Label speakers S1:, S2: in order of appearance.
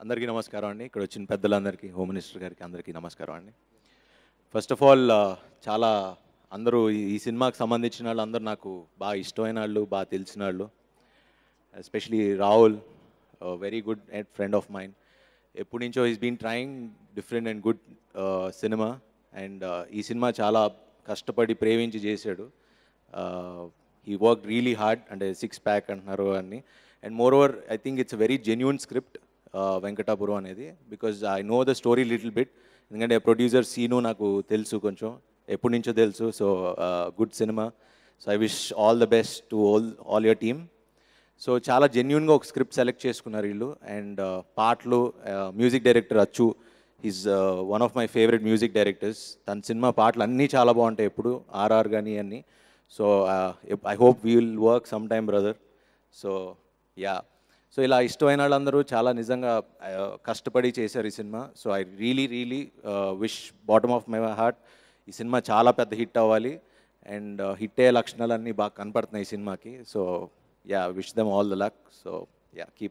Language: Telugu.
S1: అందరికీ నమస్కారం అండి. ఇక్కడ వచ్చిన పెద్దలందరికీ, హోమ్ మినిస్టర్ గారికి అందరికీ నమస్కారం అండి. ఫస్ట్ ఆఫ్ ఆల్ చాలా అందరూ ఈ సినిమాకి సంబంధించిన వాళ్ళు అందరూ నాకు బాగా ఇష్టమైన వాళ్ళు, బాగా తెలిసిన వాళ్ళు. Especially Rahul, very good friend of mind. ఎప్పటి నుంచో is been trying different and good cinema. And ఈ సినిమా చాలా కష్టపడి ప్రేమించి చేశాడు. హీ వర్క్ రియలీ హార్డ్, అంటే 6 ప్యాక్ అంటున్నారు అన్ని. And moreover I think it's very genuine script Venkatapuram అనేది, because I know the story little bit. ఎందుకంటే ప్రొడ్యూసర్ సీను నాకు తెలుసు, కొంచెం ఎప్పటి నుంచో తెలుసు. So good cinema. So I wish all the best to all your team. So చాలా జెన్యున్గా ఒక స్క్రిప్ట్ సెలెక్ట్ చేసుకున్నారు వీళ్ళు. అండ్ పాటలు, music director Achu, is one of my favourite music directors. తన సినిమా పాటలు అన్నీ చాలా బాగుంటాయి, ఎప్పుడు ఆర్ఆర్ కానీ అన్నీ. So I hope we will work some time brother. So yeah, so ఇలా ఇష్టమైన వాళ్ళందరూ చాలా నిజంగా కష్టపడి చేశారు ఈ cinema. So I really wish bottom of my heart ఈ సినిమా చాలా పెద్ద హిట్ అవ్వాలి. అండ్ హిట్ అయ్యే లక్షణాలన్నీ బాగా కనపడుతున్నాయి ఈ సినిమాకి. So yeah, wish them all the luck. So yeah, keep